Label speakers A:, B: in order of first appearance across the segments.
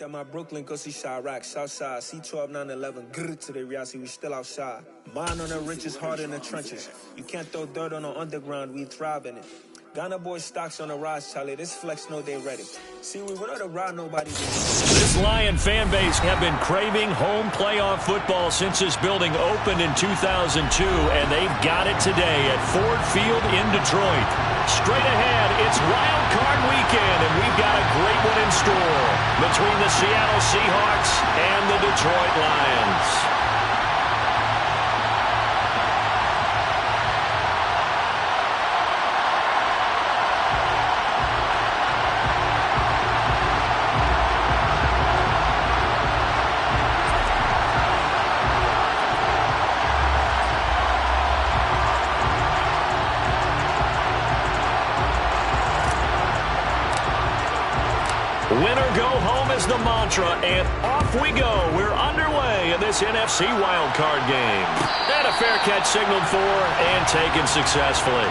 A: That my Brooklyn, go see Chirac, Southside, C12, 911, grrr to the reality, we still outside. Mine on the riches, hard in the trenches. You can't throw dirt on the underground, we thrive in it. Ghana boys stocks on the rise, Charlie. This flex know they ready. See, we want to ride nobody.
B: This Lion fan base have been craving home playoff football since this building opened in 2002, and they've got it today at Ford Field in Detroit. Straight ahead, it's Wild Card Weekend, and we've got a great one in store between the Seattle Seahawks and the Detroit Lions. Winner go home is the mantra, and off we go. We're underway in this NFC wildcard game. And a fair catch signaled for and taken successfully.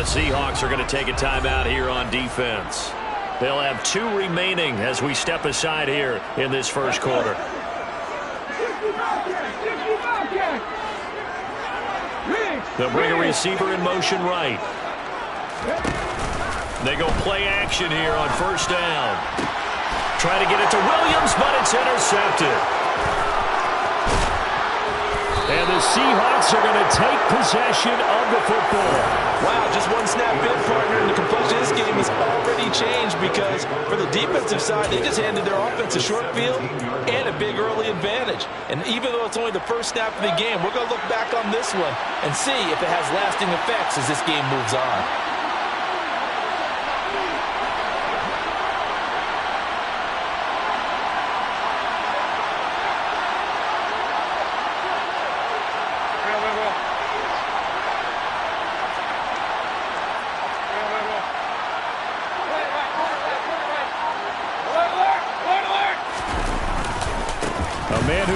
B: Seahawks are going to take a timeout here on defense. They'll have 2 remaining as we step aside here in this first quarter. They'll bring a receiver in motion right. They go play action here on first down. Try to get it to Williams, but it's intercepted. And the Seahawks are going to take possession of the football.
C: Wow, just one snap in, partner, and the complexion of this game has already changed because for the defensive side, they just handed their offense a short field and a big early advantage. And even though it's only the first snap of the game, we're going to look back on this one and see if it has lasting effects as this game moves on.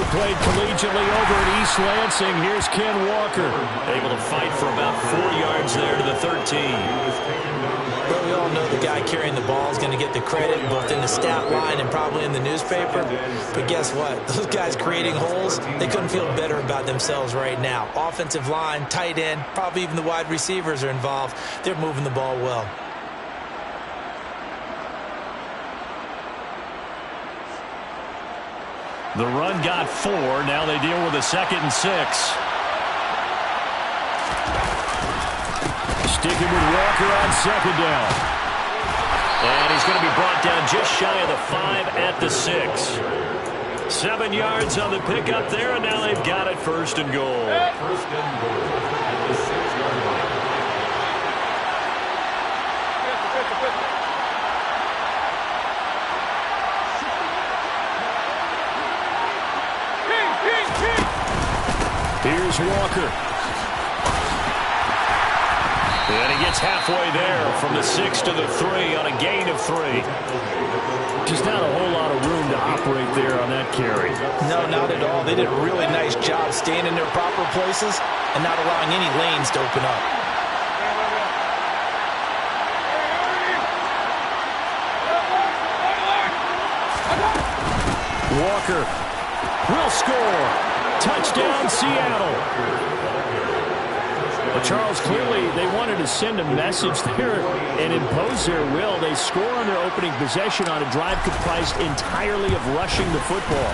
B: Played collegiately over at East Lansing. Here's Ken Walker. Able to fight for about 4 yards there to the 13.
C: Well, we all know the guy carrying the ball is going to get the credit both in the stat line and probably in the newspaper. But guess what? Those guys creating holes, they couldn't feel better about themselves right now. Offensive line, tight end, probably even the wide receivers are involved. They're moving the ball well.
B: The run got 4. Now they deal with a 2nd and 6. Sticking with Walker on 2nd down. And he's going to be brought down just shy of the 5 at the 6. 7 yards on the pickup there, and now they've got it 1st and goal.
D: First and goal at the 6-yard line.
B: Here's Walker. And he gets halfway there from the 6 to the 3 on a gain of 3. Just not a whole lot of room to operate there on that carry.
C: No, not at all. They did a really nice job staying in their proper places and not allowing any lanes to open up.
B: Walker will score. Touchdown, Seattle. Well, Charles, clearly they wanted to send a message there and impose their will. They score on their opening possession on a drive comprised entirely of rushing the football.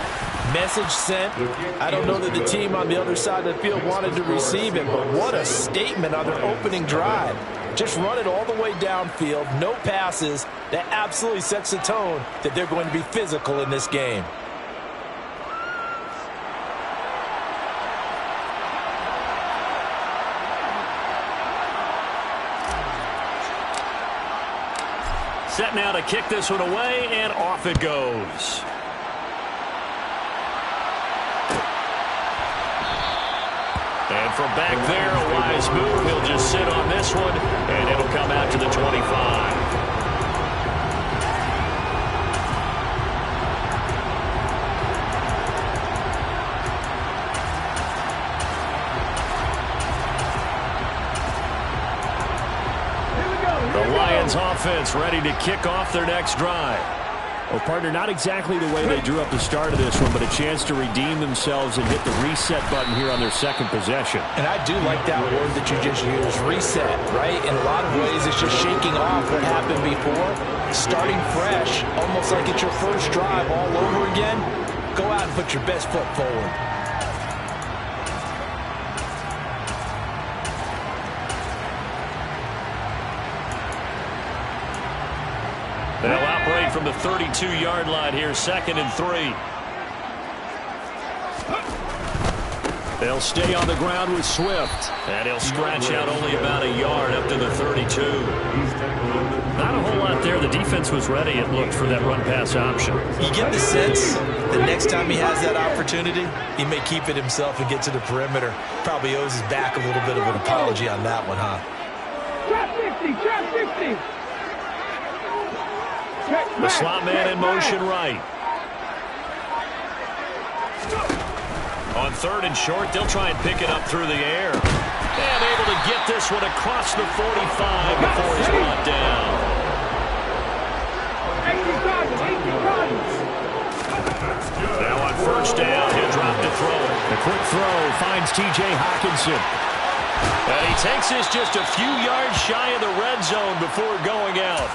C: Message sent. I don't know that the team on the other side of the field wanted to receive it, but what a statement on their opening drive. Just run it all the way downfield, no passes. That absolutely sets the tone that they're going to be physical in this game.
B: Set now to kick this one away, and off it goes. And from back there, a wise move. He'll just sit on this one, and it'll come out to the 25. The Lions offense ready to kick off their next drive.
E: Well, partner, not exactly the way they drew up the start of this one, but a chance to redeem themselves and hit the reset button here on their second possession.
C: And I do like that word that you just used, reset, right? In a lot of ways, it's just shaking off what happened before, starting fresh, almost like it's your first drive all over again. Go out and put your best foot forward.
B: They'll operate from the 32-yard line here, 2nd and 3. They'll stay on the ground with Swift. And he'll scratch out only about a yard up to the 32. Not a whole lot there. The defense was ready, it looked, for that run-pass option.
C: You get the sense that next time he has that opportunity, he may keep it himself and get to the perimeter. Probably owes his back a little bit of an apology on that one, huh?
F: Trap 50, trap 50.
B: The slot man in motion right. On 3rd and short, they'll try and pick it up through the air. And able to get this one across the 45 before he's brought down. Now on 1st down, he'll drop to throw it.
E: The quick throw finds T.J. Hockenson.
B: And he takes this just a few yards shy of the red zone before going out.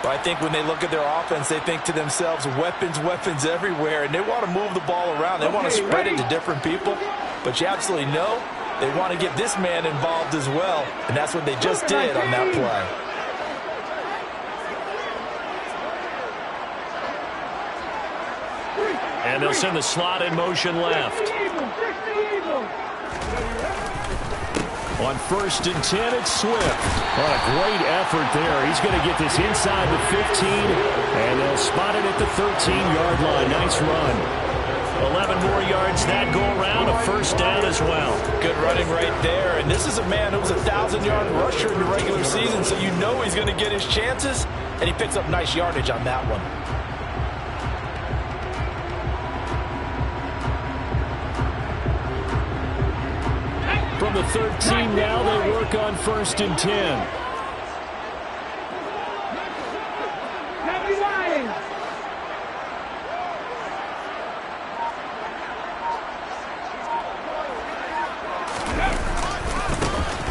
C: I think when they look at their offense, they think to themselves, weapons, weapons everywhere, and they want to move the ball around. They want to spread it to different people, but you absolutely know they want to get this man involved as well, and that's what they just did on that play.
B: And they'll send the slot in motion left.
E: On 1st and 10, it's Swift. What a great effort there. He's going to get this inside the 15, and they'll spot it at the 13-yard line. Nice run.
B: 11 more yards that go around, a 1st down as well.
C: Good running right there, and this is a man who was a 1,000-yard rusher in the regular season, so you know he's going to get his chances, and he picks up nice yardage on that one.
E: From the 13 now, they work on 1st and 10.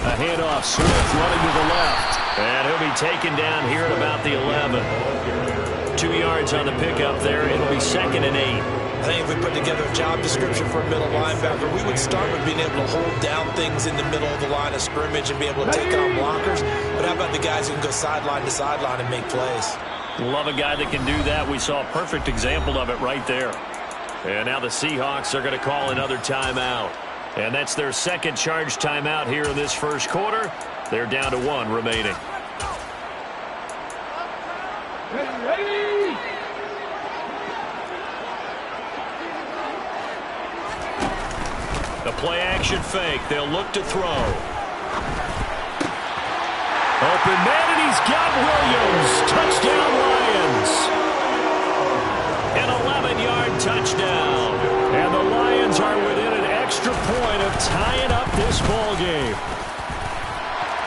B: A handoff, Swift running to the left. And he'll be taken down here at about the 11. 2 yards on the pickup there. It'll be 2nd and 8.
C: I think if we put together a job description for a middle linebacker, we would start with being able to hold down things in the middle of the line of scrimmage and be able to take on blockers. But how about the guys who can go sideline to sideline and make plays?
B: Love a guy that can do that. We saw a perfect example of it right there. And now the Seahawks are going to call another timeout. And that's their 2nd charge timeout here in this 1st quarter. They're down to 1 remaining. The play-action fake. They'll look to throw.
E: Open man, and he's got Williams. Touchdown, Lions.
B: An 11-yard touchdown.
E: And the Lions are within an extra point of tying up this ball game.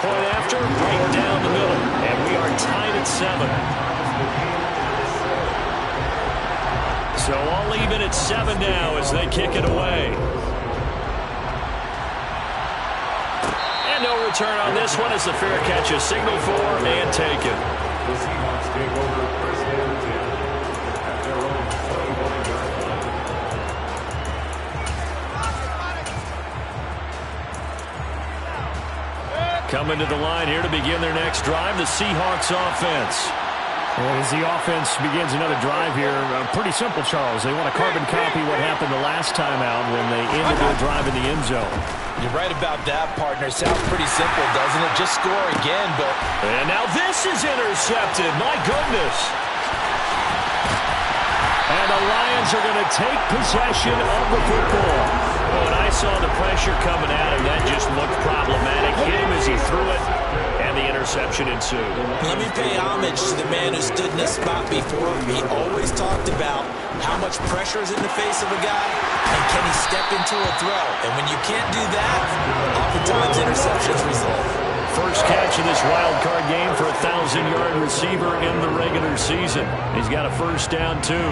B: Point after, right down the middle. And we are tied at 7. So all even at 7 now as they kick it away. No return on this one as the fair catch is signaled for and taken.
D: The Seahawks take over 1st and 10 at their own 21 yard line.
B: Coming to the line here to begin their next drive, the Seahawks offense.
E: And as the offense begins another drive here, pretty simple, Charles. They want to carbon copy what happened the last time out when they ended their drive in the end zone.
C: You're right about that, partner. Sounds pretty simple, doesn't it? Just score again, but...
B: And now this is intercepted. My goodness. And the Lions are going to take possession of the football. When I saw the pressure coming at him, that just looked problematic. Hit him as he threw it, and the interception ensued.
C: Let me pay homage to the man who stood in this spot before him. He always talked about how much pressure is in the face of a guy, and can he step into a throw. And when you can't do that, oftentimes interceptions result.
B: First catch of this wild card game for a 1,000-yard receiver in the regular season. He's got a first down, too.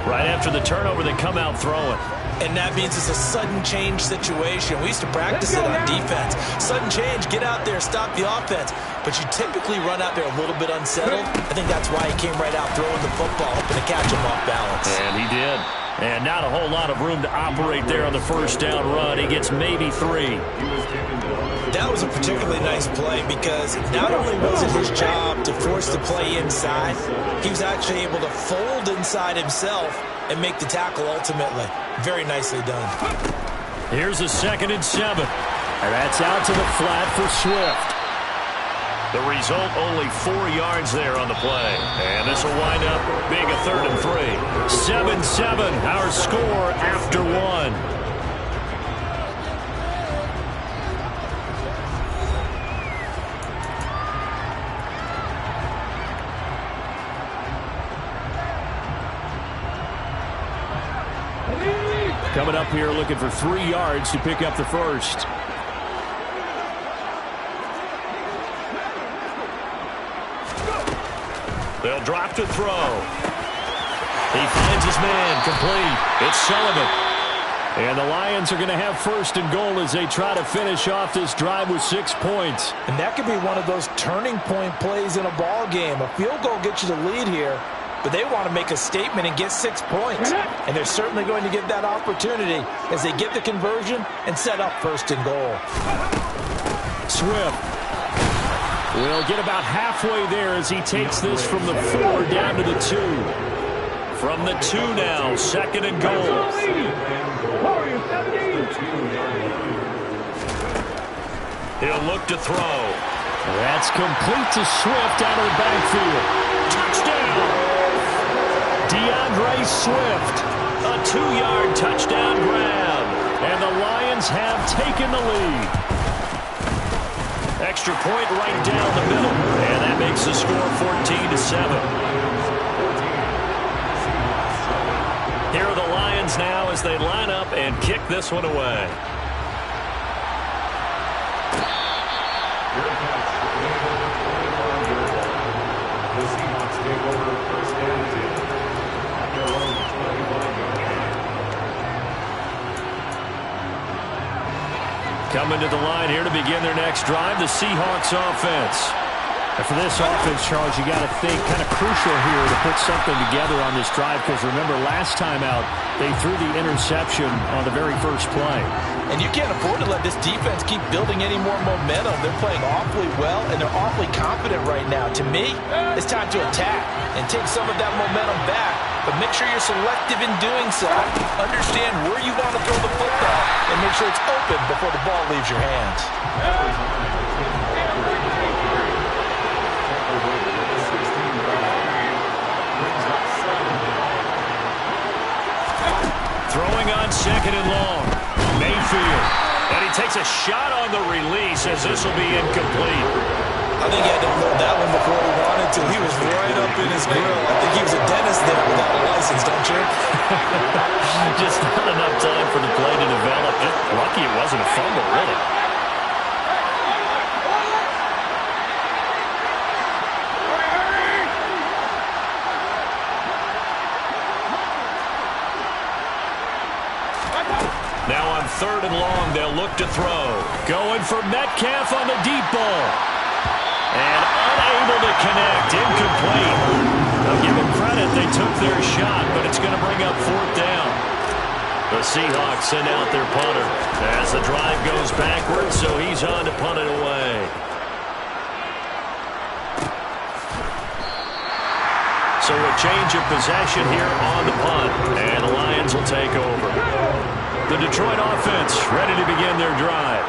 B: Right after the turnover, they come out throwing.
C: And that means it's a sudden change situation. We used to practice it on defense. Sudden change, get out there, stop the offense. But you typically run out there a little bit unsettled. I think that's why he came right out throwing the football, hoping to catch him off balance.
B: And he did. And not a whole lot of room to operate there on the first down run. He gets maybe 3.
C: That was a particularly nice play because not only was it his job to force the play inside, he was actually able to fold inside himself and make the tackle ultimately. Very nicely done.
B: Here's a 2nd and 7.
E: And that's out to the flat for Swift.
B: The result, only 4 yards there on the play. And this will wind up being a 3rd and 3. 7-7, our score after 1.
E: Coming up here looking for 3 yards to pick up the first.
B: They'll drop to throw. He finds his man, complete. It's Sullivan.
E: And the Lions are going to have 1st and goal as they try to finish off this drive with 6 points.
C: And that could be one of those turning point plays in a ball game. A field goal gets you the lead here, but they want to make a statement and get 6 points. And they're certainly going to get that opportunity as they get the conversion and set up 1st and goal.
E: Swift will get about halfway there as he takes this from the 4 down to the 2.
B: From the 2 now, 2nd and goal. He'll look to throw.
E: That's complete to Swift out of the backfield.
B: Touchdown!
E: DeAndre Swift.
B: A 2-yard touchdown grab.
E: And the Lions have taken the lead.
B: Extra point right down the middle. And that makes the score 14-7. Here are the Lions now as they line up and kick this one away.
D: The Seahawks take over 1st and 10 at their own 21-yard line.
B: Coming to the line here to begin their next drive, the Seahawks offense.
E: And for this offense, Charles, you got to think kind of crucial here to put something together on this drive because remember last time out they threw the interception on the very first play.
C: And you can't afford to let this defense keep building any more momentum. They're playing awfully well and they're awfully confident right now. To me, it's time to attack and take some of that momentum back. But make sure you're selective in doing so. Understand where you want to throw the football and make sure it's open before the ball leaves your hands.
B: Throwing on 2nd and long. Mayfield. And he takes a shot on the release as this will be incomplete.
C: I think he had to load that one before he wanted to. He was right up in his grill. I think he was a dentist there without a license, don't you?
B: Just not enough time for the play to develop. Just lucky it wasn't a fumble, really. Now on 3rd and long, they'll look to throw. Going for Metcalf on the deep ball. And unable to connect. Incomplete. They'll give them credit. They took their shot, but it's going to bring up 4th down. The Seahawks send out their punter as the drive goes backwards, so he's on to punt it away. So a change of possession here on the punt, and the Lions will take over. The Detroit offense ready to begin their drive.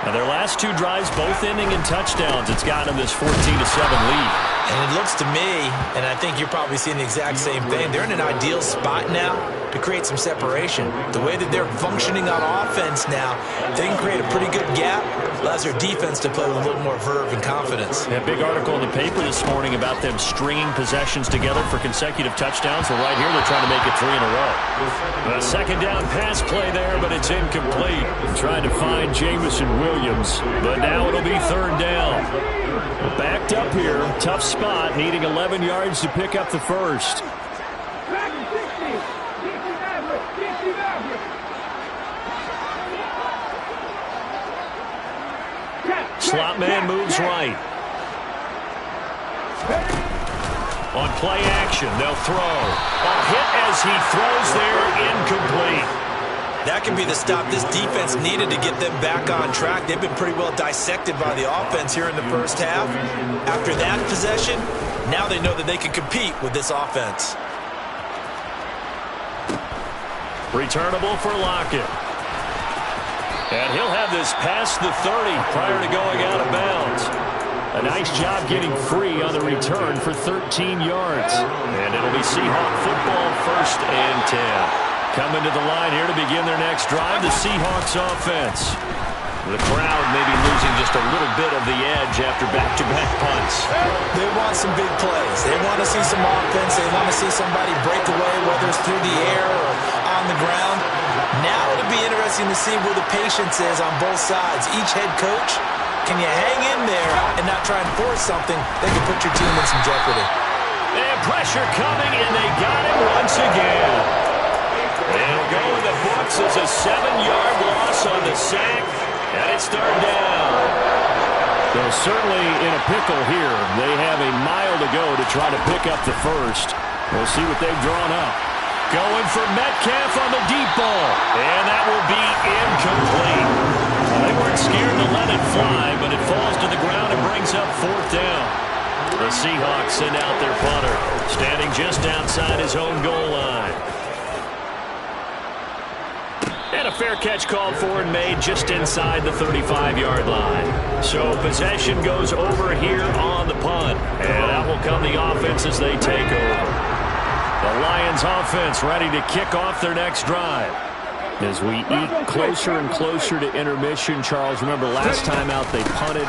B: And their last two drives both ending in touchdowns. It's gotten them this 14-7 lead.
C: And it looks to me, and I think you're probably seeing the exact same thing, they're in an ideal spot now to create some separation. The way that they're functioning on offense now, they can create a pretty good gap, allows their defense to play with a little more verve and confidence.
B: A big article in the paper this morning about them stringing possessions together for consecutive touchdowns. Well, right here, they're trying to make it 3 in a row. A second down pass play there, but it's incomplete. Trying to find Jameson Williams, but now it'll be third down. Backed up here, tough spot, needing 11 yards to pick up the first. Slot man moves right. On play action, they'll throw. A hit as he throws there, incomplete.
C: That can be the stop this defense needed to get them back on track. They've been pretty well dissected by the offense here in the first half. After that possession, now they know that they can compete with this offense.
B: Returnable for Lockett. And he'll have this past the 30 prior to going out of bounds. A nice job getting free on the return for 13 yards. And it'll be Seahawk football, 1st and 10. Coming to the line here to begin their next drive, the Seahawks offense. The crowd maybe losing just a little bit of the edge after back-to-back punts.
C: They want some big plays. They want to see some offense. They want to see somebody break away, whether it's through the air or on the ground. Now it'll be interesting to see where the patience is on both sides. Each head coach, can you hang in there and not try and force something that can put your team in some jeopardy?
B: And pressure coming, and they got him once again. It'll go in the books as a 7-yard loss on the sack, and it's third down.
E: They're certainly in a pickle here. They have a mile to go to try to pick up the first. We'll see what they've drawn up.
B: Going for Metcalf on the deep ball, and that will be incomplete. They weren't scared to let it fly, but it falls to the ground and brings up 4th down. The Seahawks send out their punter, standing just outside his own goal line. And a fair catch called for and made just inside the 35-yard line. So possession goes over here on the punt. And out will come the offense as they take over. The Lions offense ready to kick off their next drive.
E: As we eat closer and closer to intermission, Charles, remember last time out they punted.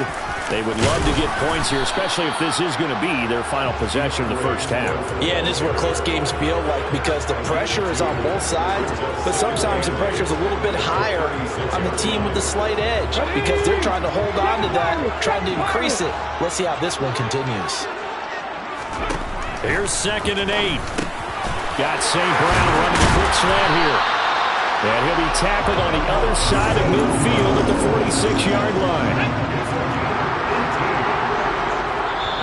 E: They would love to get points here, especially if this is going to be their final possession of the first half.
C: Yeah, and this is what close games feel like because the pressure is on both sides, but sometimes the pressure is a little bit higher on the team with the slight edge because they're trying to hold on to that, trying to increase it. Let's see how this one continues.
B: Here's 2nd and 8.
E: Got St. Brown running the foot slant here. And he'll be tackled on the other side of midfield at the 46-yard line.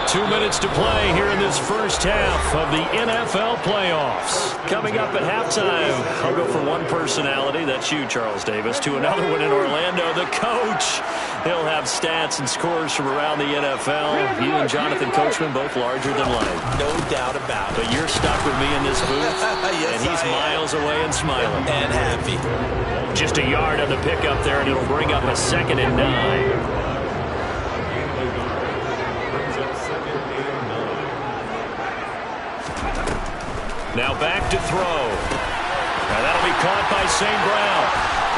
B: 2 minutes to play here in this first half of the NFL playoffs. Coming up at halftime, I'll go from one personality, that's you, Charles Davis, to another one in Orlando, the coach. He'll have stats and scores from around the NFL. You and Jonathan Coachman, both larger than life.
C: No doubt about it.
B: But you're stuck with me in this booth,
C: yes,
B: and he's miles away and smiling.
C: And happy.
B: Just a yard on the pickup there, and it'll bring up a 2nd and 9. Now back to throw. Now that'll be caught by St. Brown.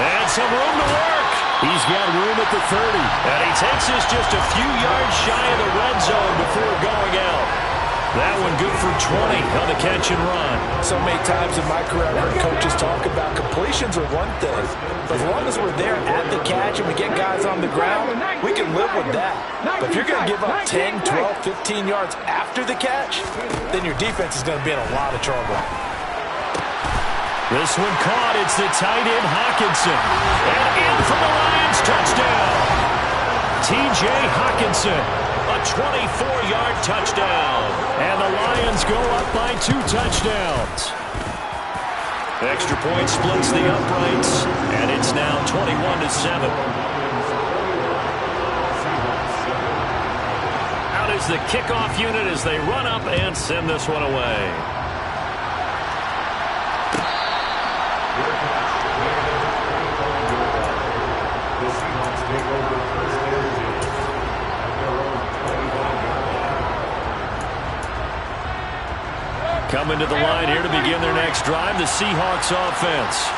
B: And some room to work.
E: He's got room at the 30.
B: And he takes us just a few yards shy of the red zone before going out. That one good for 20 on the catch and run.
C: So many times in my career, I've heard coaches talk about completions are one thing. But as long as we're there at the catch and we get guys on the ground, we can live with that. But if you're going to give up 10, 12, 15 yards after the catch, then your defense is going to be in a lot of trouble.
B: This one caught. It's the tight end Hockenson. And in for the Lions touchdown. T.J. Hockenson. A 24-yard touchdown. And the Lions go up by 2 touchdowns. Extra point splits the uprights, and it's now 21-7. Out is is the kickoff unit as they run up and send this one away.
D: The Seahawks take over first and 10 at their own 25-yard line.
B: Coming to the line here to begin their next drive, the Seahawks offense.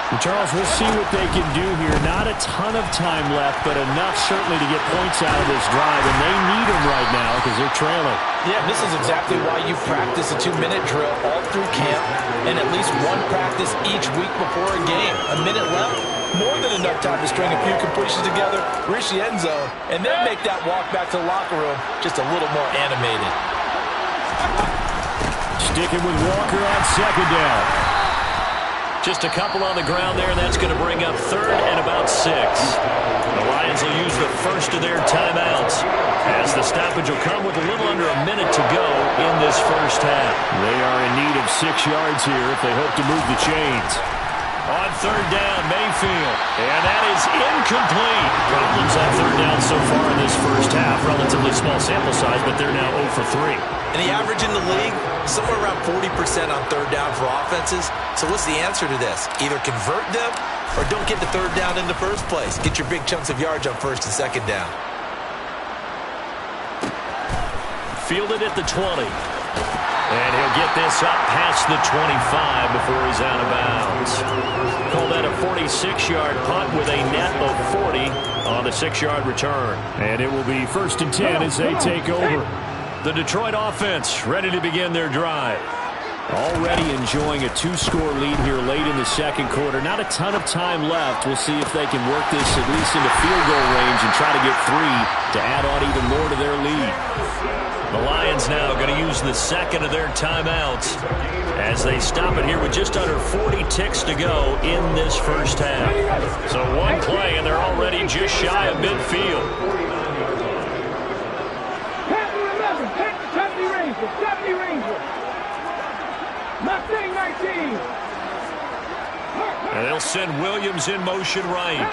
E: And Charles, we'll see what they can do here. Not a ton of time left, but enough certainly to get points out of this drive, and they need them right now because they're trailing.
C: Yeah, this is exactly why you practice a 2-minute drill all through camp and at least one practice each week before a game. A minute left, more than enough time to string a few completions together, reach the end zone, and then make that walk back to the locker room just a little more animated.
E: Sticking with Walker on second down.
B: Just a couple on the ground there, and that's going to bring up third and about 6. The Lions will use the first of their timeouts as the stoppage will come with a little under a minute to go in this first half.
E: They are in need of 6 yards here if they hope to move the chains.
B: On third down, Mayfield. And that is incomplete. Problems on third down so far in this first half. Relatively small sample size, but they're now 0 for 3.
C: And the average in the league, somewhere around 40% on third down for offenses. So what's the answer to this? Either convert them or don't get the third down in the first place. Get your big chunks of yards on first and second down.
B: Fielded at the 20. And he'll get this up past the 25 before he's out of bounds. Call that a 46-yard punt with a net of 40 on the 6-yard return.
E: And it will be 1st and 10 as they take over.
B: The Detroit offense ready to begin their drive.
E: Already enjoying a 2-score lead here late in the second quarter. Not a ton of time left. We'll see if they can work this at least into field goal range and try to get 3 to add on even more to their lead.
B: The Lions now going to use the second of their timeouts as they stop it here with just under 40 ticks to go in this first half. So one play and they're already just shy of midfield.
F: Tappy Ranger. Mustang 19.
B: And they'll send Williams in motion right.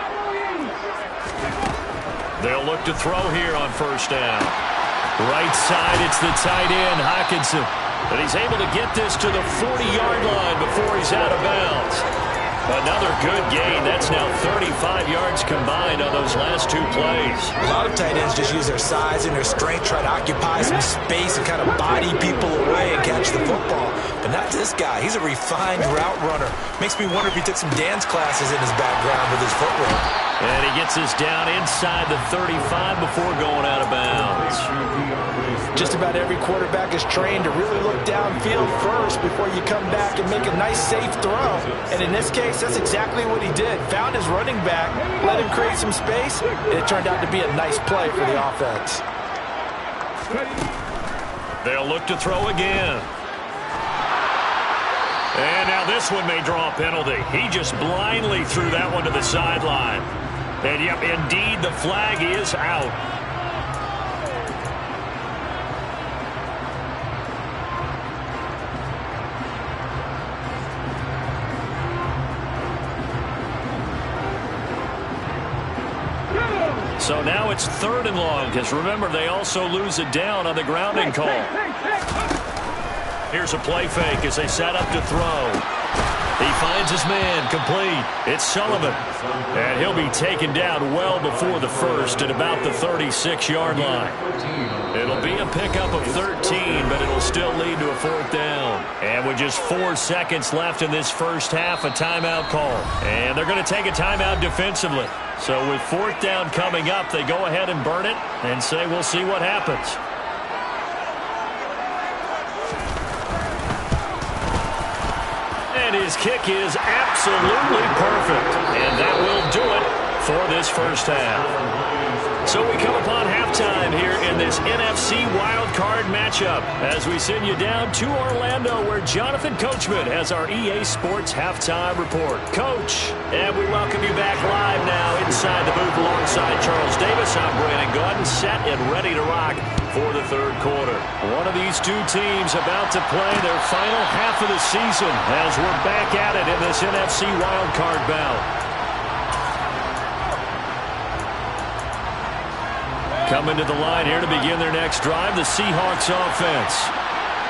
B: They'll look to throw here on first down. Right side, it's the tight end, Hockenson. But he's able to get this to the 40-yard line before he's out of bounds. Another good gain. That's now 35 yards combined on those last 2 plays.
C: A lot of tight ends just use their size and their strength, try to occupy some space and kind of body people away and catch the football. But not this guy. He's a refined route runner. Makes me wonder if he took some dance classes in his background with his footwork.
B: And he gets us down inside the 35 before going out of bounds.
C: Just about every quarterback is trained to really look downfield first before you come back and make a nice, safe throw. And in this case, that's exactly what he did. Found his running back, let him create some space, and it turned out to be a nice play for the offense.
B: They'll look to throw again. And now this one may draw a penalty. He just blindly threw that one to the sideline. And, yep, indeed, the flag is out. So now it's 3rd and long, because remember, they also lose it down on the grounding call. Here's a play fake as they set up to throw. He finds his man, complete. It's Sullivan. And he'll be taken down well before the first at about the 36-yard line. It'll be a pickup of 13, but it'll still lead to a 4th down. And with just 4 seconds left in this first half, a timeout call. And they're going to take a timeout defensively. So with 4th down coming up, they go ahead and burn it and say we'll see what happens. And his kick is absolutely perfect. And that will do it for this first half. So we come upon halftime here in this NFC wildcard matchup as we send you down to Orlando where Jonathan Coachman has our EA Sports halftime report. Coach, and we welcome you back live now inside the booth alongside Charles Davis. I'm Brandon Gaudin, set and ready to rock for the 3rd quarter. One of these 2 teams about to play their final half of the season as we're back at it in this NFC wildcard bout. Coming to the line here to begin their next drive, the Seahawks offense.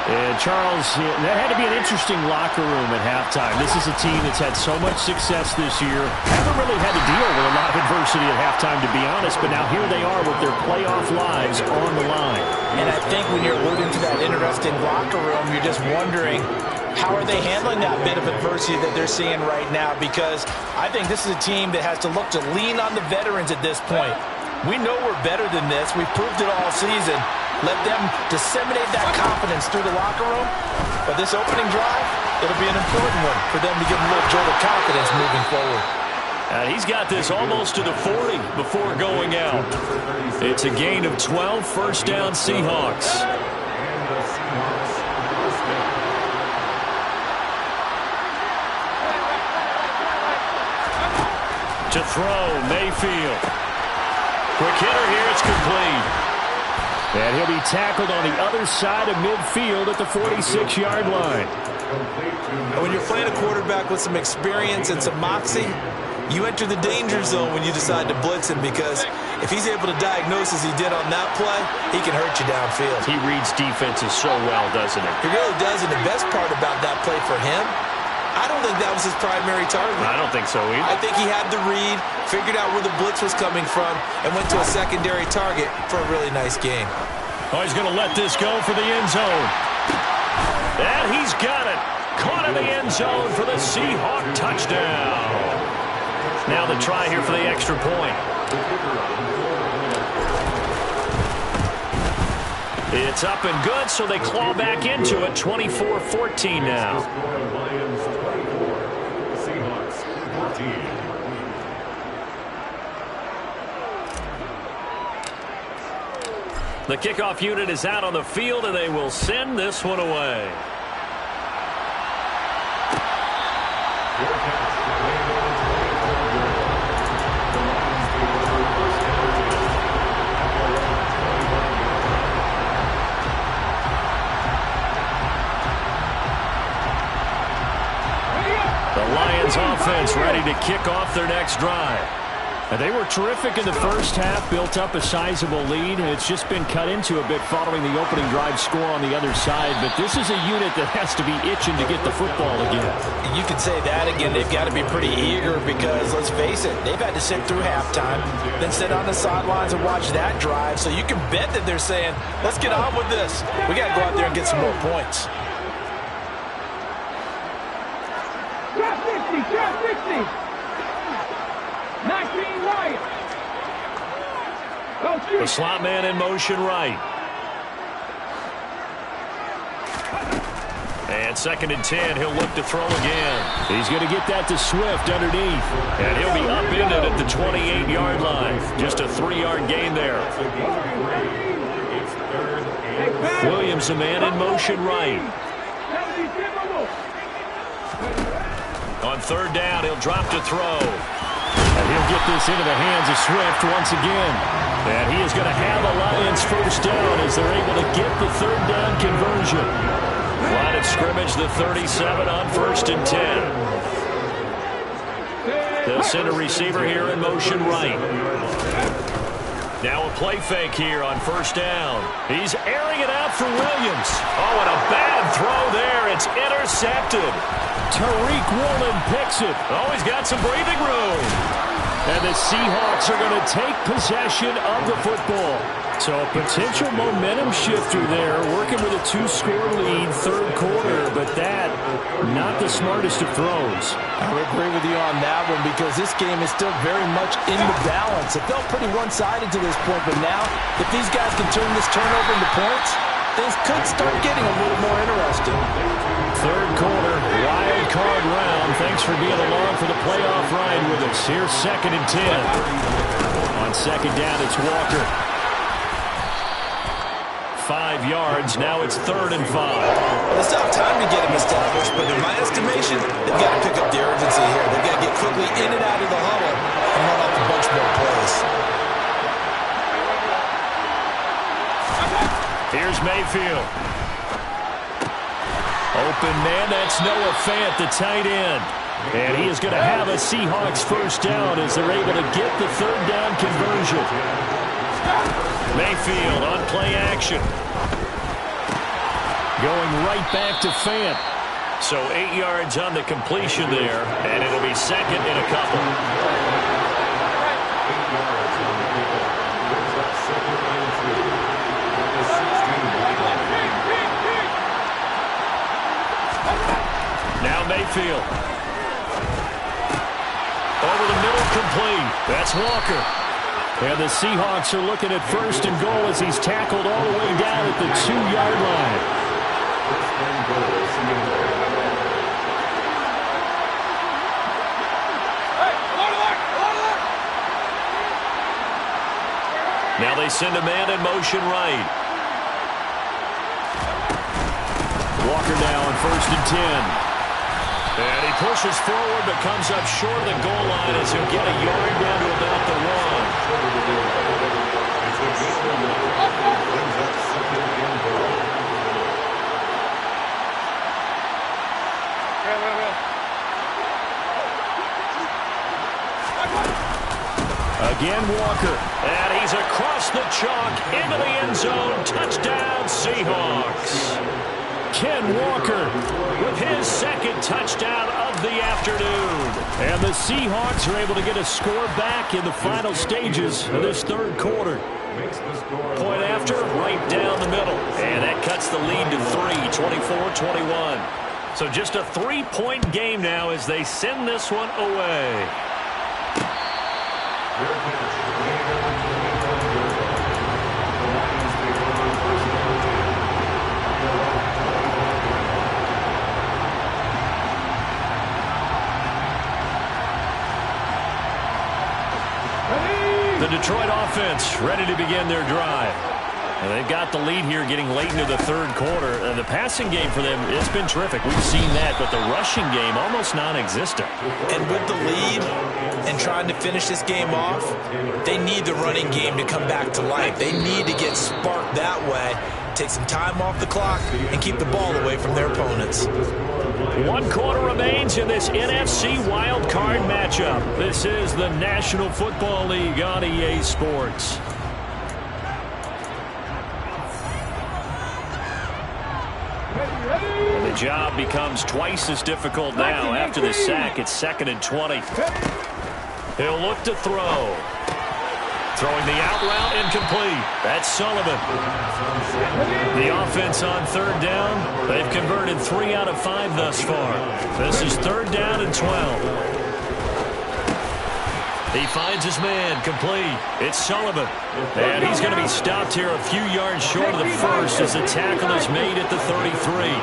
E: And Charles, that had to be an interesting locker room at halftime. This is a team that's had so much success this year. Haven't really had to deal with a lot of adversity at halftime, to be honest, but now here they are with their playoff lives on the line.
C: And I think when you're alluding to that interesting locker room, you're just wondering, how are they handling that bit of adversity that they're seeing right now? Because I think this is a team that has to look to lean on the veterans at this point. We know we're better than this. We've proved it all season. Let them disseminate that confidence through the locker room. But this opening drive, it'll be an important one for them to get a little jolt of confidence moving forward.
B: He's got this almost to the 40 before going out. It's a gain of 12, first down Seahawks. To throw, Mayfield. Quick hitter here, it's complete.
E: And he'll be tackled on the other side of midfield at the 46-yard line.
C: When you're playing a quarterback with some experience and some moxie, you enter the danger zone when you decide to blitz him, because if he's able to diagnose as he did on that play, he can hurt you downfield.
B: He reads defenses so well, doesn't he?
C: He really does, and the best part about that play for him, I don't think that was his primary target.
B: I don't think so either.
C: I think he had the read, figured out where the blitz was coming from, and went to a secondary target for a really nice game.
B: Oh, he's going to let this go for the end zone. And he's got it. Caught in the end zone for the Seahawk touchdown. Now the try here for the extra point. It's up and good, so they claw back into it. 24-14 now. The kickoff unit is out on the field, and they will send this one away. The Lions offense ready to kick off their next drive.
E: They were terrific in the first half, built up a sizable lead, and it's just been cut into a bit following the opening drive score on the other side. But this is a unit that has to be itching to get the football again.
C: You can say that again. They've got to be pretty eager because, let's face it, they've had to sit through halftime, then sit on the sidelines and watch that drive. So you can bet that they're saying, let's get on with this. We got to go out there and get some more points.
F: Drop 60, drop 60. 19 right.
B: The slot man in motion right. And 2nd and 10, he'll look to throw again.
E: He's going to get that to Swift underneath.
B: And he'll be upended at the 28-yard line. Just a 3-yard gain there. Williams, the man in motion right. On 3rd down, he'll drop to throw.
E: And he'll get this into the hands of Swift once again. And he is going to have a Lions first down as they're able to get the 3rd down conversion.
B: Line of scrimmage, the 37 on 1st and 10. They'll send a receiver here in motion right. Now a play fake here on 1st down. He's airing it out for Williams. Oh, and a bad throw there. It's intercepted.
E: Tariq Woolen picks it.
B: Oh, he's got some breathing room.
E: And the Seahawks are going to take possession of the football. So a potential momentum shifter there, working with a 2-score lead, 3rd quarter, but that, not the smartest of throws.
C: I would agree with you on that one because this game is still very much in the balance. It felt pretty one-sided to this point, but now, if these guys can turn this turnover into points, things could start getting a little more interesting.
E: 3rd quarter, wild card round. Thanks for being along for the playoff ride with us. Here's 2nd and 10. On 2nd down, it's Walker. 5 yards. Now it's 3rd and 5.
C: Well, they still have time to get him established, but in my estimation, they've got to pick up the urgency here. They've got to get quickly in and out of the huddle and run off a bunch more plays.
B: Here's Mayfield. Open man, that's Noah Fant, the tight end. And he is going to have a Seahawks first down as they're able to get the 3rd down conversion. Mayfield on play action. Going right back to Fant. So 8 yards on the completion there, and it'll be second and a couple.
D: 8 yards on the pickup. Brings up second and 2. At the 16-yard line.
B: Now Mayfield. Over the middle, complete. That's Walker. And the Seahawks are looking at first and goal as he's tackled all the way down at the 2-yard line.
D: First and goal.
B: Now they send a man in motion right. Walker now on first and 10. And he pushes forward but comes up short of the goal line as he'll get a yard down to about the 1. Again, Walker. And he's across the chalk into the end zone. Touchdown, Seahawks. Ken Walker with his second touchdown of the afternoon. And the Seahawks are able to get a score back in the final stages of this third quarter. Point after, right down the middle. And that cuts the lead to 3, 24-21. So just a 3-point game now as they send this one away. The Detroit offense ready to begin their drive. And they've got the lead here getting late into the third quarter. And the passing game for them, it's been terrific. We've seen that, but the rushing game almost non-existent.
C: And with the lead and trying to finish this game off, they need the running game to come back to life. They need to get sparked that way, take some time off the clock, and keep the ball away from their opponents.
B: 1 quarter remains in this NFC wild card matchup. This is the National Football League on EA Sports. And the job becomes twice as difficult now. After the sack, it's 2nd and 20. He'll look to throw. Throwing the out route, incomplete. That's Sullivan. The offense on third down. They've converted 3 out of 5 thus far. This is 3rd down and 12. He finds his man, complete. It's Sullivan. And he's going to be stopped here a few yards short of the first as the tackle is made at the 33.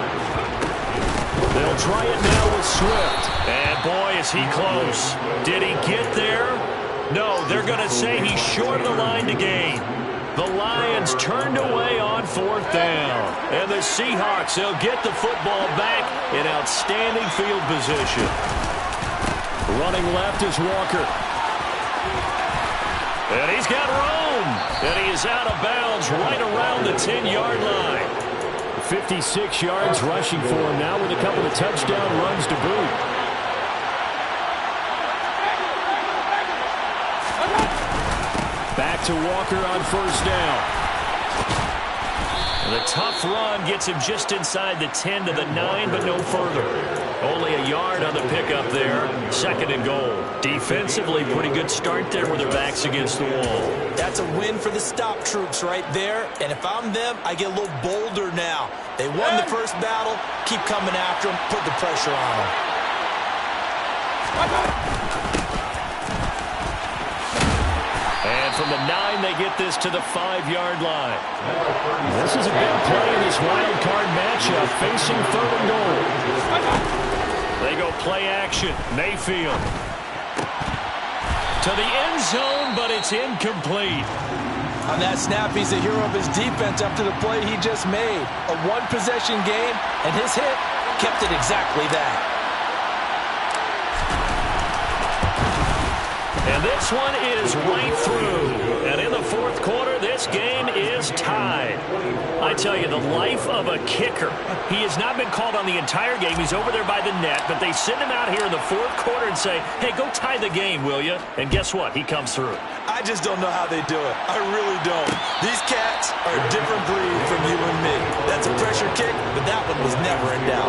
B: They'll try it now with Swift. And boy, is he close. Did he get there? No, they're going to say he's short of the line to gain. The Lions turned away on 4th down. And the Seahawks, they'll get the football back in outstanding field position. Running left is Walker. And he's got room. And he is out of bounds right around the 10-yard line. 56 yards rushing for him now with a couple of touchdown runs to boot. Back to Walker on first down. The tough run gets him just inside the 10 to the 9, but no further. Only a yard on the pickup there. 2nd and goal. Defensively, pretty good start there with their backs against the wall.
C: That's a win for the stop troops right there. And if I'm them, I get a little bolder now. They won the first battle. Keep coming after them. Put the pressure on them.
B: And from the 9, they get this to the 5-yard line. This is a big play in this wild card matchup, facing 3rd and goal. They go play action. Mayfield to the end zone, but it's incomplete.
C: On that snap, he's the hero of his defense after the play he just made. A one-possession game, and his hit kept it exactly that.
B: And this one is right through. And in the fourth quarter, this game is tied. I tell you, the life of a kicker. He has not been called on the entire game. He's over there by the net, but they send him out here in the fourth quarter and say, hey, go tie the game, will you? And guess what? He comes through.
C: I just don't know how they do it. I really don't. These cats are a different breed from you and me. That's a pressure kick, but that one was never in doubt.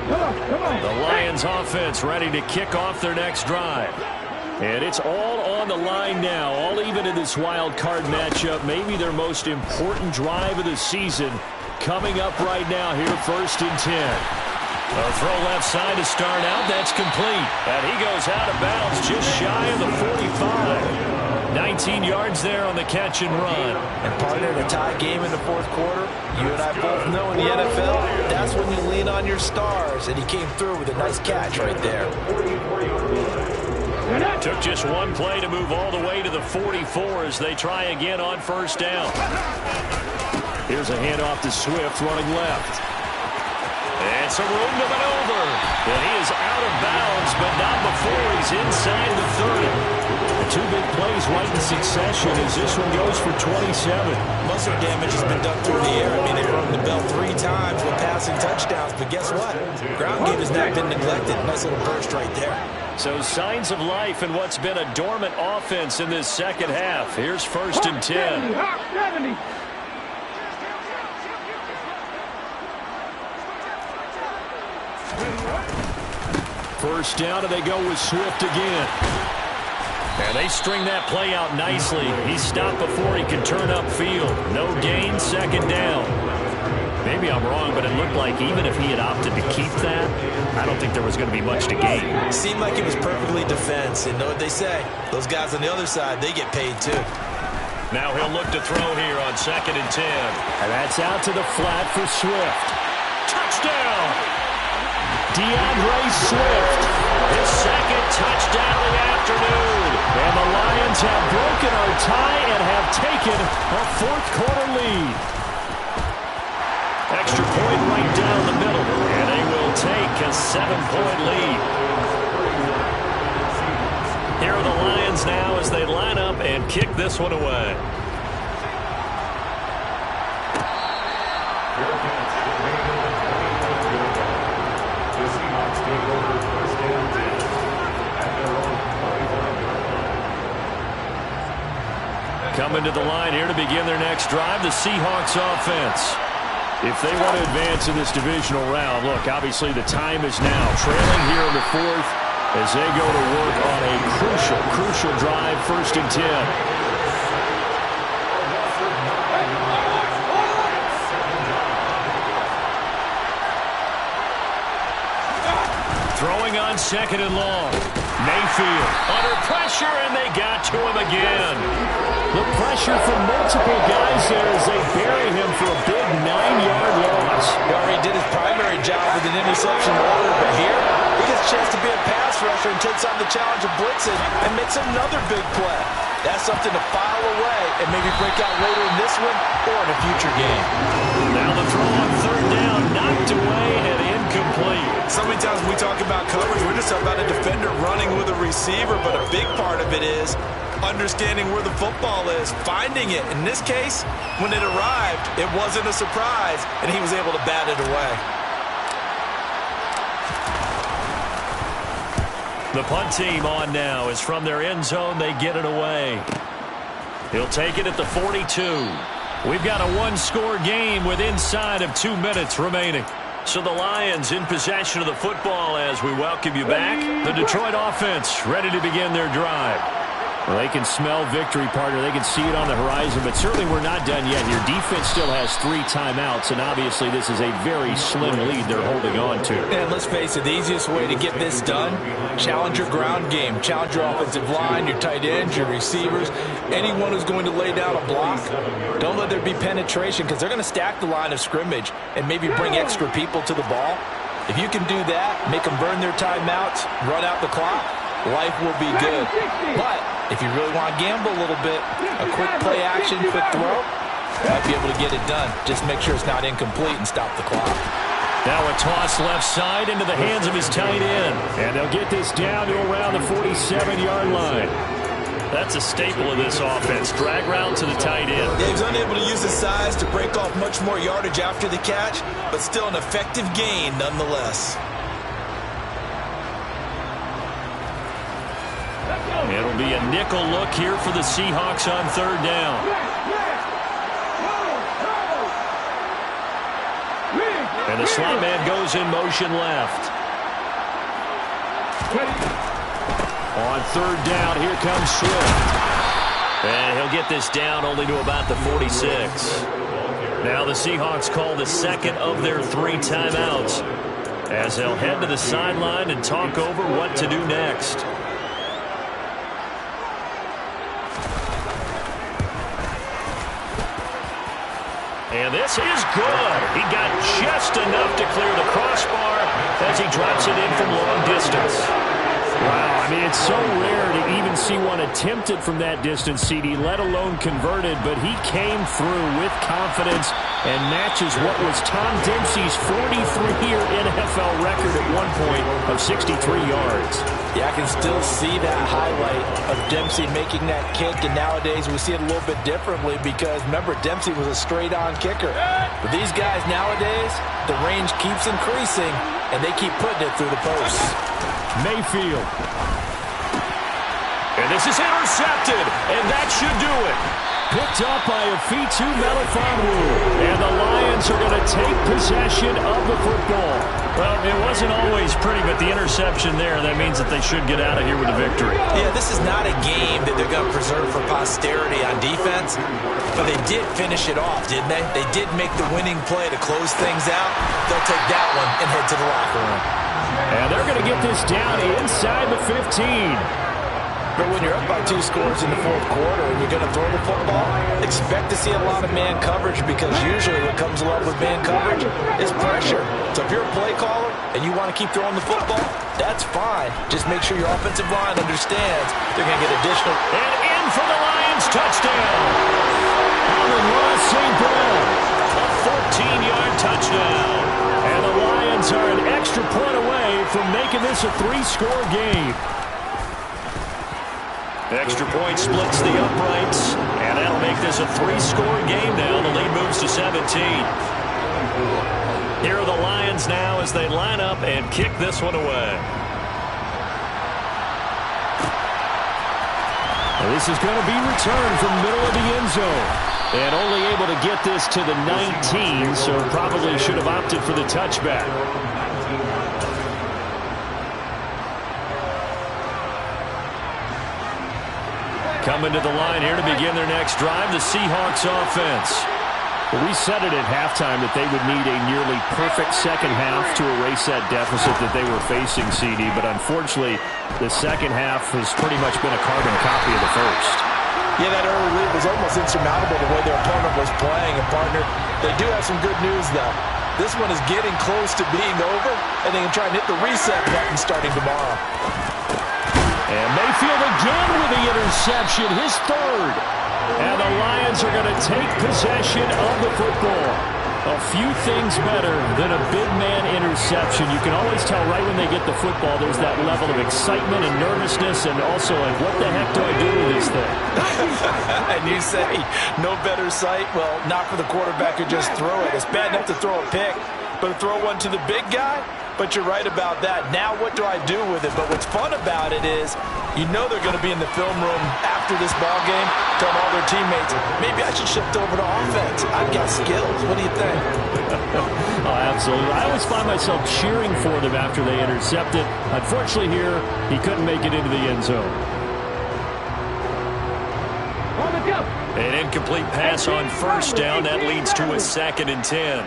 B: The Lions offense ready to kick off their next drive. And it's all on the line now, all even in this wild card matchup. Maybe their most important drive of the season coming up right now here, 1st and 10. A throw left side to start out. That's complete. And he goes out of bounds just shy of the 45. 19 yards there on the catch and run.
C: And partner, in a tie game in the fourth quarter, you and I both know in the NFL, that's when you lean on your stars. And he came through with a nice catch right there.
B: Took just one play to move all the way to the 44 as they try again on 1st down. Here's a handoff to Swift running left. And some room to maneuver. And he is out of bounds, but not before he's inside the 30. The two big plays right in succession as this one goes for 27.
C: Muscle damage has been done through the air. I mean, they've rung the bell 3 times with passing touchdowns, but guess what? Ground game has not been neglected. Nice little burst right there.
B: So signs of life in what's been a dormant offense in this second half. Here's 1st and 10.
F: 70.
B: First down, and they go with Swift again. And they string that play out nicely. He stopped before he could turn upfield. No gain, 2nd down. Maybe I'm wrong, but it looked like even if he had opted to keep that, I don't think there was going to be much to gain.
C: It seemed like it was perfectly defense. And know what they say? Those guys on the other side, they get paid too.
B: Now he'll look to throw here on 2nd and 10.
E: And that's out to the flat for Swift.
B: Touchdown!
E: DeAndre Swift.
B: His 2nd touchdown of the afternoon.
E: And the Lions have broken our tie and have taken a fourth quarter lead.
B: Extra point right down the middle. And they will take a 7-point lead. Here are the Lions now as they line up and kick this one away. Coming to the line here to begin their next drive, the Seahawks offense. If they want to advance in this divisional round, look, obviously the time is now. Trailing here in the 4th as they go to work on a crucial drive, 1st and 10. Throwing on 2nd and long. Mayfield under pressure, and they got to him again.
E: The pressure from multiple guys there as they bury him for a big 9-yard loss.
C: He already did his primary job with an interception earlier, but here he gets a chance to be a pass rusher and takes on the challenge of blitzing and makes another big play. That's something to file away and maybe break out later in this one or in a future game.
B: Now the throw on 3rd down, knocked away and incomplete.
C: So many times when we talk about coverage, we're just about a defender running with a receiver, but a big part of it is understanding where the football is, finding it. In this case, when it arrived, it wasn't a surprise, and he was able to bat it away.
B: The punt team on now is from their end zone. They get it away. He'll take it at the 42. We've got a 1-score game with inside of 2 minutes remaining. So the Lions in possession of the football as we welcome you back. The Detroit offense ready to begin their drive.
E: Well, they can smell victory, partner. They can see it on the horizon, but certainly we're not done yet here. Defense still has 3 timeouts, and obviously this is a very slim lead they're holding on to.
C: And let's face it, the easiest way to get this done, challenge your ground game. Challenge your offensive line, your tight ends, your receivers, anyone who's going to lay down a block. Don't let there be penetration because they're going to stack the line of scrimmage and maybe bring extra people to the ball. If you can do that, make them burn their timeouts, run out the clock, life will be good. But if you really want to gamble a little bit, a quick play action, quick throw, might be able to get it done. Just make sure it's not incomplete and stop the clock.
B: Now a toss left side into the hands of his tight end.
E: And they'll get this down to around the 47-yard line.
B: That's a staple of this offense. Drag route to the tight end.
C: Yeah, he was unable to use his size to break off much more yardage after the catch, but still an effective gain nonetheless.
B: It'll be a nickel look here for the Seahawks on third down. And the slot man goes in motion left. On third down, here comes Swift. And he'll get this down only to about the 46. Now the Seahawks call the second of their 3 timeouts as they'll head to the sideline and talk over what to do next. And this is good. He got just enough to clear the crossbar as he drops it in from long distance.
E: Wow, I mean, it's so rare to even see one attempted from that distance, CD, let alone converted, but he came through with confidence and matches what was Tom Dempsey's 43-year NFL record at one point of 63 yards.
C: Yeah, I can still see that highlight of Dempsey making that kick, and nowadays we see it a little bit differently because, remember, Dempsey was a straight-on kicker. But these guys nowadays, the range keeps increasing, and they keep putting it through the posts.
E: Mayfield.
B: And this is intercepted, and that should do it.
E: Picked up by Afitu Melifonwu. And the Lions are going to take possession of the football.
B: Well, it wasn't always pretty, but the interception there, that means that they should get out of here with a victory.
C: Yeah, this is not a game that they're going to preserve for posterity on defense, but they did finish it off, didn't they? They did make the winning play to close things out. They'll take that one and head to the locker room.
E: And they're going to get this down inside the 15.
C: But when you're up by 2 scores in the fourth quarter and you're going to throw the football, expect to see a lot of man coverage because usually what comes along with man coverage is pressure. So if you're a play caller and you want to keep throwing the football, that's fine. Just make sure your offensive line understands they're going to get additional.
B: And in for the Lions touchdown.
E: Amon-Ra St. Brown.
B: A 14-yard touchdown.
E: And the Lions are an extra point away from making this a 3-score game.
B: Extra point splits the uprights, and that'll make this a 3-score game now. The lead moves to 17. Here are the Lions now as they line up and kick this one away.
E: And this is going to be returned from middle of the end zone. And only able to get this to the 19, so probably should have opted for the touchback.
B: Coming to the line here to begin their next drive, the Seahawks offense.
E: Well, we said it at halftime that they would need a nearly perfect second half to erase that deficit that they were facing, CD. But unfortunately, the second half has pretty much been a carbon copy of the first.
C: Yeah, that early lead was almost insurmountable the way their opponent was playing. And, partner, they do have some good news, though. This one is getting close to being over, and they can try and hit the reset button starting tomorrow.
E: And Mayfield again with the interception, his third. And the Lions are going to take possession of the football. A few things better than a big man interception. You can always tell right when they get the football, there's that level of excitement and nervousness, and also like, what the heck do I do with this thing?
C: And you say, no better sight? Well, not for the quarterback who just throw it. It's bad enough to throw a pick, but to throw one to the big guy? But you're right about that. Now what do I do with it? But what's fun about it is you know they're going to be in the film room after this ball game telling all their teammates, maybe I should shift over to offense. I've got skills. What do you think?
E: Oh, absolutely. I always find myself cheering for them after they intercept it. Unfortunately here, he couldn't make it into the end zone.
B: An incomplete pass on first down. That leads to a 2nd and 10.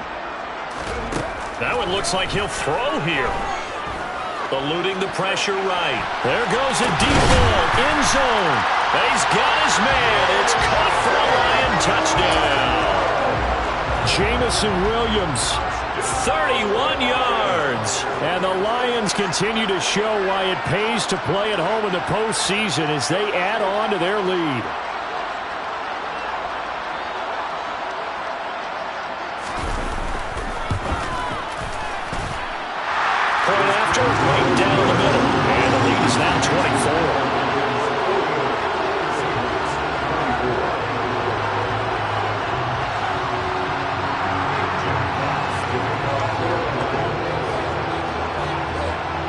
B: That one looks like he'll throw here. Eluding the pressure right. There goes a deep ball, end zone. He's got his man. It's caught for a Lion touchdown.
E: Jameson Williams.
B: 31 yards.
E: And the Lions continue to show why it pays to play at home in the postseason as they add on to their lead.
B: point after, right down the middle. And the lead is now 24.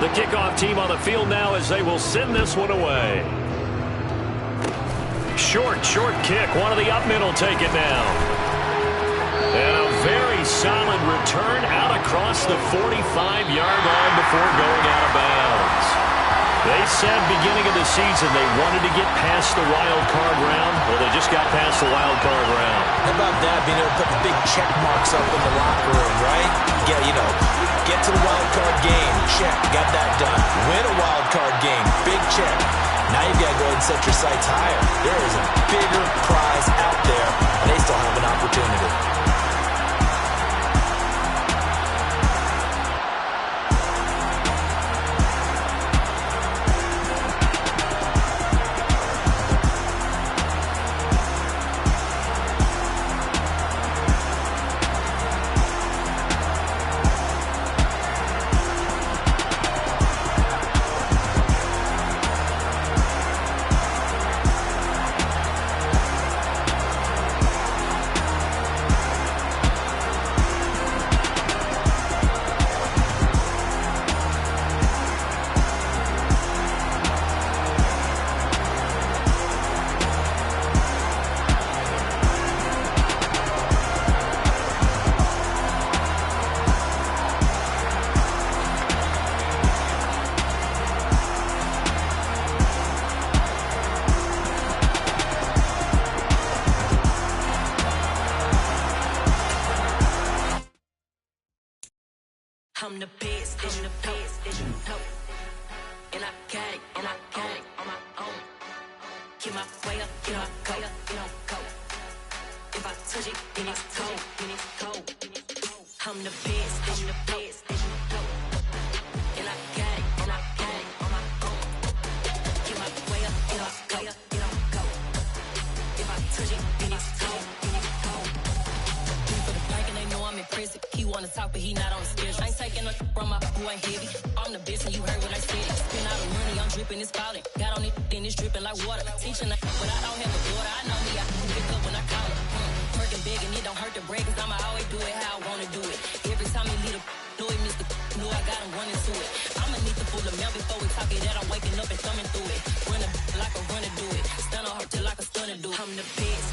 B: The kickoff team on the field now as they will send this one away. Short kick. One of the up middle take it down. And a very solid return out across the 45-yard line before going out of bounds. They said beginning of the season they wanted to get past the wild card round. Well, they just got past the wild card round.
C: How about that, being able to put the big check marks up in the locker room, right? Get to the wild card game. Check. Got that done. Win a wild card game. Big check. Now you've got to go ahead and set your sights higher. There is a bigger prize out there, and they still have an opportunity.
G: I'm the best, and the best, and I got it on my own. Get my way up, get my go, go. If I touch it, then it's cold, I'm the best, and the best, and I got it on my own. Get my way up, get my go. If I touch it, then it's cold, For the bank and they know I'm impressive. He wanna talk, but he not on the schedule. I ain't taking a from my boy ain't heavy. I'm the best and you heard what I said. Spend all the money, I'm dripping, it's spouting. Got on it, then it's dripping like water. Teaching but I don't have a daughter. I know me, I can pick up when I call her. Working big and it don't hurt to break, cause I'ma always do it how I wanna do it. Every time he lead a know he missed the know I got him running to it. I'ma need to pull the mail before we talk it that I'm waking up and thumbing through it. Running like a runner do it. Stun on her till like a stunner do it. I'm the best,